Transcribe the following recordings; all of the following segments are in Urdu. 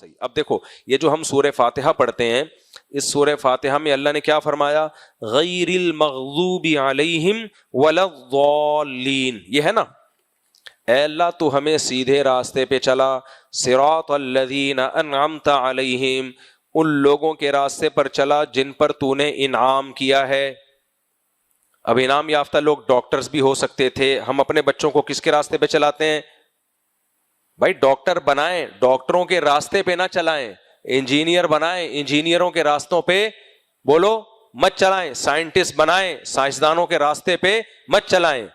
صحیح. اب دیکھو یہ جو ہم سورہ فاتحہ پڑھتے ہیں، اس سورہ فاتحہ میں اللہ نے کیا فرمایا؟ غیر المغضوب علیہم ولا الضالین. یہ ہے نا، اے اللہ تو ہمیں سیدھے راستے پہ چلا، صراط الذین انعمت علیہم، ان لوگوں کے راستے پر چلا جن پر تو نے انعام کیا ہے. اب انعام یافتہ لوگ ڈاکٹرز بھی ہو سکتے تھے. ہم اپنے بچوں کو کس کے راستے پہ چلاتے ہیں؟ بھائی ڈاکٹر بنائیں، ڈاکٹروں کے راستے پہ نہ چلائیں. انجینئر بنائیں، انجینئروں کے راستوں پہ بولو مت چلائیں. سائنٹسٹ بنائیں، سائنسدانوں کے راستے پہ مت چلائیں.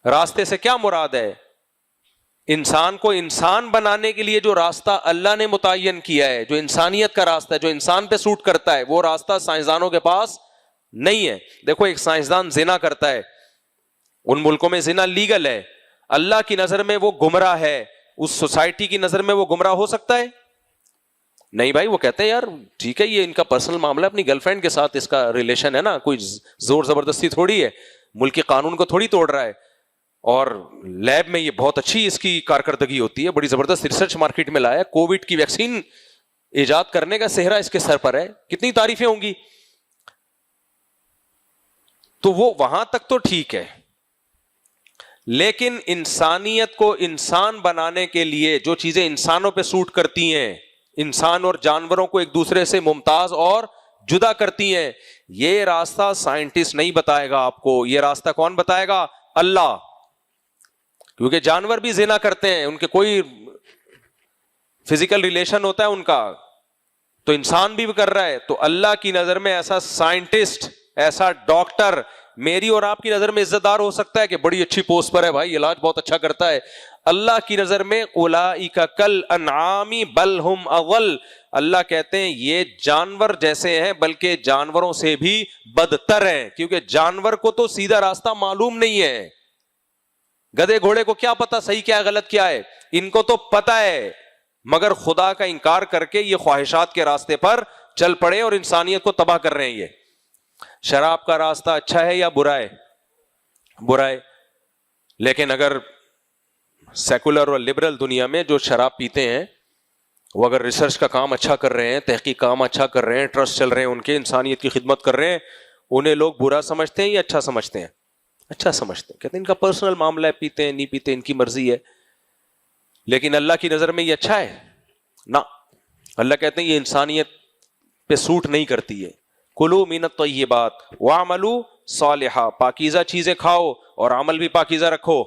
راستے سے کیا مراد ہے؟ انسان کو انسان بنانے کے لیے جو راستہ اللہ نے متعین کیا ہے، جو انسانیت کا راستہ ہے، جو انسان پہ سوٹ کرتا ہے، وہ راستہ سائنسدانوں کے پاس نہیں ہے. دیکھو ایک سائنسدان زنا کرتا ہے، ان ملکوں میں زنا لیگل ہے، اللہ کی نظر میں وہ گمراہ ہے، اس سوسائٹی کی نظر میں وہ گمراہ ہو سکتا ہے؟ نہیں بھائی، وہ کہتے ہیں یار ٹھیک ہے، یہ ان کا پرسنل معاملہ، اپنی گرل فرینڈ کے ساتھ اس کا ریلیشن ہے نا، کوئی زور زبردستی تھوڑی ہے، ملکی قانون کو تھوڑی توڑ رہا ہے. اور لیب میں یہ بہت اچھی اس کی کارکردگی ہوتی ہے، بڑی زبردست ریسرچ مارکیٹ میں لایا، کووڈ کی ویکسین ایجاد کرنے کا سہرا اس کے سر پر ہے، کتنی تعریفیں ہوں گی. تو وہ وہاں تک تو ٹھیک ہے، لیکن انسانیت کو انسان بنانے کے لیے جو چیزیں انسانوں پہ سوٹ کرتی ہیں، انسان اور جانوروں کو ایک دوسرے سے ممتاز اور جدا کرتی ہیں، یہ راستہ سائنٹسٹ نہیں بتائے گا آپ کو. یہ راستہ کون بتائے گا؟ اللہ. کیونکہ جانور بھی زنا کرتے ہیں، ان کے کوئی فزیکل ریلیشن ہوتا ہے ان کا، تو انسان بھی کر رہا ہے. تو اللہ کی نظر میں ایسا سائنٹسٹ، ایسا ڈاکٹر میری اور آپ کی نظر میں عزت دار ہو سکتا ہے کہ بڑی اچھی پوسٹ پر ہے، بھائی علاج بہت اچھا کرتا ہے. اللہ کی نظر میں اولئک کالانعام بل ہم اضل، اللہ کہتے ہیں یہ جانور جیسے ہیں بلکہ جانوروں سے بھی بدتر ہیں. کیونکہ جانور کو تو سیدھا راستہ معلوم نہیں ہے، گدھے گھوڑے کو کیا پتا صحیح کیا ہے غلط کیا ہے؟ ان کو تو پتا ہے، مگر خدا کا انکار کر کے یہ خواہشات کے راستے پر چل پڑے اور انسانیت کو تباہ کر رہے ہیں. یہ شراب کا راستہ اچھا ہے یا برا ہے؟ برا ہے. لیکن اگر سیکولر اور لبرل دنیا میں جو شراب پیتے ہیں وہ اگر ریسرچ کا کام اچھا کر رہے ہیں، تحقیق کام اچھا کر رہے ہیں، ٹرسٹ چل رہے ہیں ان کے، انسانیت کی خدمت کر رہے ہیں، انہیں لوگ برا سمجھتے ہیں یا اچھا سمجھتے ہیں؟ اچھا سمجھتے ہیں، کہتے ہیں ان کا پرسنل معاملہ ہے، پیتے ہیں نہیں پیتے ان کی مرضی ہے. لیکن اللہ کی نظر میں یہ اچھا ہے نہ. اللہ کہتے ہیں یہ انسانیت پہ سوٹ نہیں کرتی ہے. کلوا من الطیبات واعملوا صالحا، پاکیزہ چیزیں کھاؤ اور عمل بھی پاکیزہ رکھو.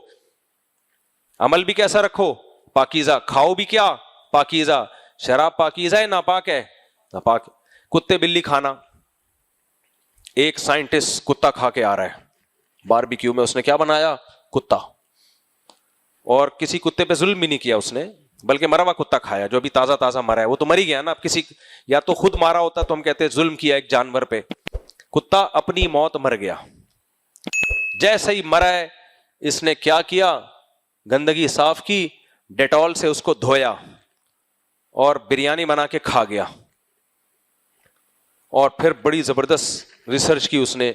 عمل بھی کیسا رکھو؟ پاکیزہ. کھاؤ بھی کیا؟ پاکیزہ. شراب پاکیزہ ہے ناپاک ہے؟ ناپاک. کتے بلی کھانا، ایک سائنٹسٹ کتا کھا کے آ رہا ہے باربیکیو میں، اس نے کیا بنایا؟ کتا. اور کسی کتے پہ ظلم بھی نہیں کیا اس نے، بلکہ مرا ہوا کتا کھایا جو ابھی تازہ تازہ مرا ہے. وہ تو مر ہی گیا نا. اب کسی یا تو خود مارا ہوتا تو ہم کہتے ہیں ظلم کیا ایک جانور پہ. کتا اپنی موت مر گیا. جیسے ہی مرا ہے اس نے کیا کیا؟ گندگی صاف کی، ڈیٹول سے اس کو دھویا اور بریانی بنا کے کھا گیا. اور پھر بڑی زبردست ریسرچ کی اس نے.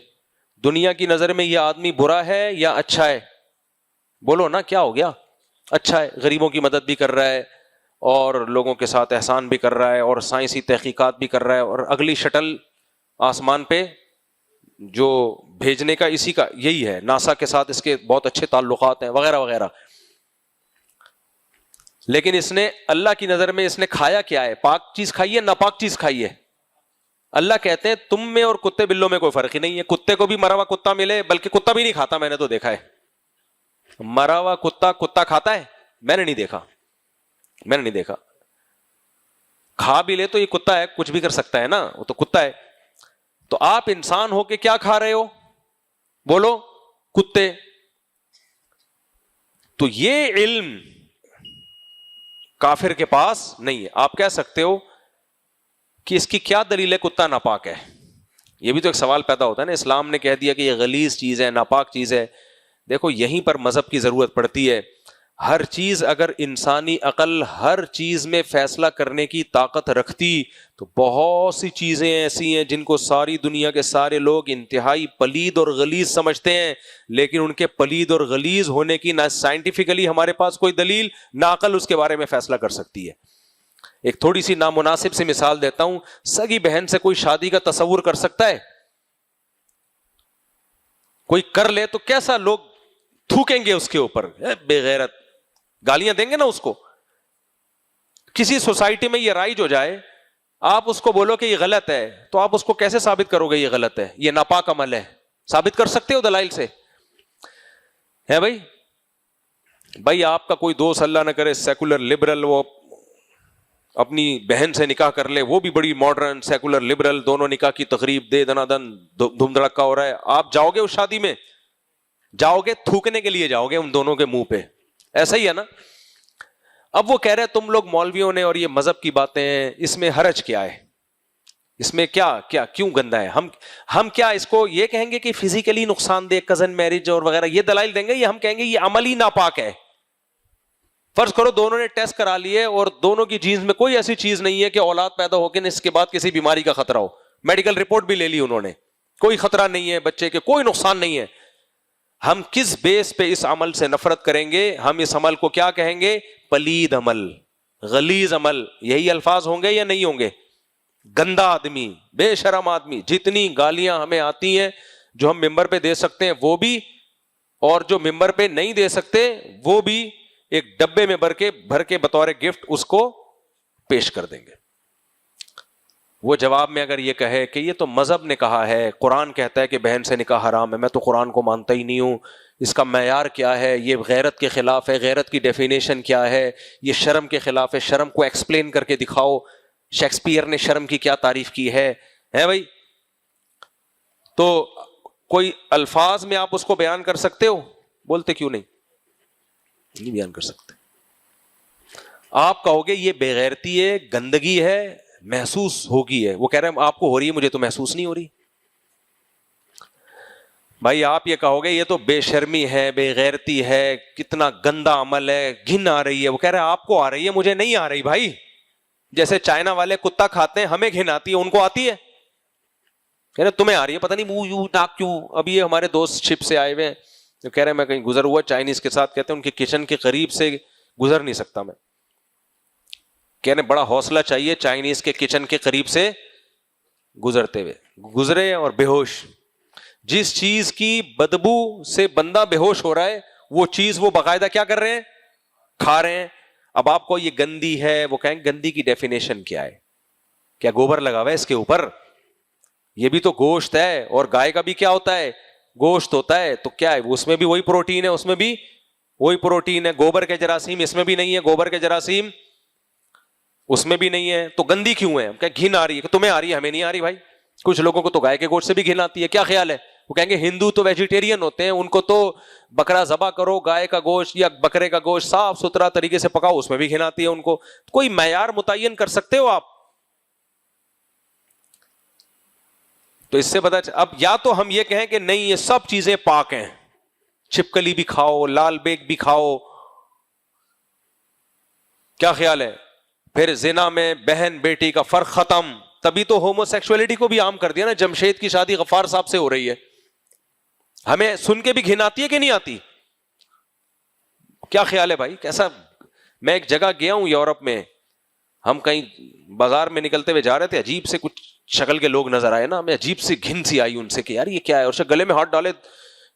دنیا کی نظر میں یہ آدمی برا ہے یا اچھا ہے؟ بولو نا، کیا ہو گیا؟ اچھا ہے. غریبوں کی مدد بھی کر رہا ہے اور لوگوں کے ساتھ احسان بھی کر رہا ہے اور سائنسی تحقیقات بھی کر رہا ہے، اور اگلی شٹل آسمان پہ جو بھیجنے کا اسی کا یہی ہے، ناسا کے ساتھ اس کے بہت اچھے تعلقات ہیں وغیرہ وغیرہ. لیکن اس نے اللہ کی نظر میں اس نے کھایا کیا ہے؟ پاک چیز کھائی ہے ناپاک چیز کھائی ہے؟ اللہ کہتے ہیں تم میں اور کتے بلوں میں کوئی فرق ہی نہیں ہے. کتے کو بھی مرا ہوا کتا ملے، بلکہ کتا بھی نہیں کھاتا، میں نے تو دیکھا ہے مرا ہوا کتا کھاتا ہے؟ میں نے نہیں دیکھا. کھا بھی لے تو یہ کتا ہے، کچھ بھی کر سکتا ہے نا، وہ تو کتا ہے. تو آپ انسان ہو کے کیا کھا رہے ہو؟ بولو کتے. تو یہ علم کافر کے پاس نہیں ہے. آپ کہہ سکتے ہو کہ اس کی کیا دلیل ہے کتا ناپاک ہے؟ یہ بھی تو ایک سوال پیدا ہوتا ہے نا. اسلام نے کہہ دیا کہ یہ غلیظ چیز ہے، ناپاک چیز ہے. دیکھو یہیں پر مذہب کی ضرورت پڑتی ہے. ہر چیز اگر انسانی عقل ہر چیز میں فیصلہ کرنے کی طاقت رکھتی تو بہت سی چیزیں ایسی ہیں جن کو ساری دنیا کے سارے لوگ انتہائی پلید اور غلیظ سمجھتے ہیں، لیکن ان کے پلید اور غلیظ ہونے کی نہ سائنٹیفکلی ہمارے پاس کوئی دلیل، نہ عقل اس کے بارے میں فیصلہ کر سکتی ہے. ایک تھوڑی سی نامناسب سی مثال دیتا ہوں, سگی بہن سے کوئی شادی کا تصور کر سکتا ہے؟ کوئی کر لے تو کیسا لوگ تھوکیں گے اس کے اوپر, بے غیرت, گالیاں دیں گے نا اس کو. کسی سوسائٹی میں یہ رائج ہو جائے, آپ اس کو بولو کہ یہ غلط ہے, تو آپ اس کو کیسے ثابت کرو گے یہ غلط ہے, یہ ناپاک عمل ہے؟ ثابت کر سکتے ہو دلائل سے؟ ہے بھائی آپ کا کوئی دوست اللہ نہ کرے سیکولر لبرل, وہ اپنی بہن سے نکاح کر لے, وہ بھی بڑی ماڈرن سیکولر لبرل, دونوں نکاح کی تقریب دے دنا دن دھوم دھڑکا ہو رہا ہے, آپ جاؤ گے اس شادی میں؟ جاؤ گے تھوکنے کے لیے جاؤ گے ان دونوں کے منہ پہ, ایسا ہی ہے نا. اب وہ کہہ رہے تم لوگ مولویوں نے اور یہ مذہب کی باتیں ہیں, اس میں حرج کیا ہے, اس میں کیا کیوں گندا ہے؟ ہم کیا اس کو یہ کہیں گے کہ فزیکلی نقصان دہ کزن میرج اور وغیرہ یہ دلائل دیں گے, یہ ہم کہیں گے یہ عملی ناپاک ہے. فرض کرو دونوں نے ٹیسٹ کرا لیے اور دونوں کی جینز میں کوئی ایسی چیز نہیں ہے کہ اولاد پیدا ہو کے اس کے بعد کسی بیماری کا خطرہ ہو, میڈیکل رپورٹ بھی لے لی انہوں نے, کوئی خطرہ نہیں ہے بچے کے, کوئی نقصان نہیں ہے. ہم کس بیس پہ اس عمل سے نفرت کریں گے؟ ہم اس عمل کو کیا کہیں گے؟ پلید عمل, غلیظ عمل. یہی الفاظ ہوں گے یا نہیں ہوں گے؟ گندا آدمی, بے شرم آدمی. جتنی گالیاں ہمیں آتی ہیں جو ہم ممبر پہ دے سکتے ہیں وہ بھی, اور جو ممبر پہ نہیں دے سکتے وہ بھی ایک ڈبے میں بھر کے بطور گفٹ اس کو پیش کر دیں گے. وہ جواب میں اگر یہ کہے کہ یہ تو مذہب نے کہا ہے, قرآن کہتا ہے کہ بہن سے نکاح حرام ہے, میں تو قرآن کو مانتا ہی نہیں ہوں, اس کا معیار کیا ہے, یہ غیرت کے خلاف ہے, غیرت کی ڈیفینیشن کیا ہے, یہ شرم کے خلاف ہے, شرم کو ایکسپلین کر کے دکھاؤ, شیکسپیئر نے شرم کی کیا تعریف کی ہے بھائی. تو کوئی الفاظ میں آپ اس کو بیان کر سکتے ہو؟ بولتے کیوں نہیں بیان کر سکتے. آپ کہو گے یہ بے غیرتی ہے, گندگی ہے, محسوس ہوگی ہے. وہ کہہ رہے ہیں آپ کو ہو رہی ہے, مجھے تو محسوس نہیں ہو رہی. بھائی آپ یہ کہو گے یہ تو بے شرمی ہے, بے غیرتی ہے, کتنا گندا عمل ہے, گھن آ رہی ہے. وہ کہہ رہے ہیں آپ کو آ رہی ہے, مجھے نہیں آ رہی. بھائی جیسے چائنا والے کتا کھاتے ہیں, ہمیں گھن آتی ہے, ان کو آتی ہے. کہہ رہے تمہیں آ رہی ہے, پتہ نہیں منہ یوں ناک کیوں. ابھی یہ ہمارے دوست شپ سے آئے ہوئے ہیں, تو کہہ رہے ہیں میں کہیں گزر ہوا چائنیز کے ساتھ, کہتے ہیں ان کے کچن کے قریب سے گزر نہیں سکتا میں. کہنے بڑا حوصلہ چاہیے چائنیز کے کچن کے قریب سے گزرتے ہوئے. گزرے اور بے ہوش. جس چیز کی بدبو سے بندہ بے ہوش ہو رہا ہے وہ چیز وہ باقاعدہ کیا کر رہے ہیں؟ کھا رہے ہیں. اب آپ کو یہ گندی ہے, وہ کہیں گندی کی ڈیفینیشن کیا ہے؟ کیا گوبر لگا ہوا ہے اس کے اوپر؟ یہ بھی تو گوشت ہے, اور گائے کا بھی کیا ہوتا ہے؟ گوشت ہوتا ہے. تو کیا ہے اس میں بھی وہی پروٹین ہے, اس میں بھی وہی پروٹین ہے. گوبر کے جراثیم اس میں بھی نہیں ہے, گوبر کے جراثیم اس میں بھی نہیں ہے. تو گندی کیوں ہے؟ کیا گھن آ رہی ہے؟ تمہیں آ رہی ہے, ہمیں نہیں آ رہی. بھائی کچھ لوگوں کو تو گائے کے گوشت سے بھی گھن آتی ہے, کیا خیال ہے؟ وہ کہیں گے ہندو تو ویجیٹیرین ہوتے ہیں, ان کو تو بکرا ذبح کرو, گائے کا گوشت یا بکرے کا گوشت صاف ستھرا طریقے سے پکاؤ, اس میں بھی گھن آتی ہے ان کو. کوئی معیار متعین کر سکتے ہو آپ؟ تو اس سے پتا اب یا تو ہم یہ کہیں کہ نہیں یہ سب چیزیں پاک ہیں, چھپکلی بھی کھاؤ, لال بیگ بھی کھاؤ, کیا خیال ہے؟ پھر زنا میں بہن بیٹی کا فرق ختم. تبھی تو ہومو سیکسولیٹی کو بھی عام کر دیا نا. جمشید کی شادی غفار صاحب سے ہو رہی ہے, ہمیں سن کے بھی گھن آتی ہے کہ نہیں آتی؟ کیا خیال ہے بھائی کیسا؟ میں ایک جگہ گیا ہوں یورپ میں, ہم کہیں بازار میں نکلتے ہوئے جا رہے تھے, عجیب سے کچھ شکل کے لوگ نظر آئے نا, ہمیں عجیب سی گھن سی آئی ان سے کہ یار یہ کیا ہے. اور اسے گلے میں ہاتھ ڈالے,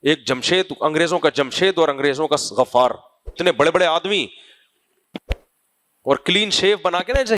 ایک جمشید, انگریزوں کا جمشید اور انگریزوں کا غفار, اتنے بڑے بڑے آدمی, اور کلین شیو بنا کے نا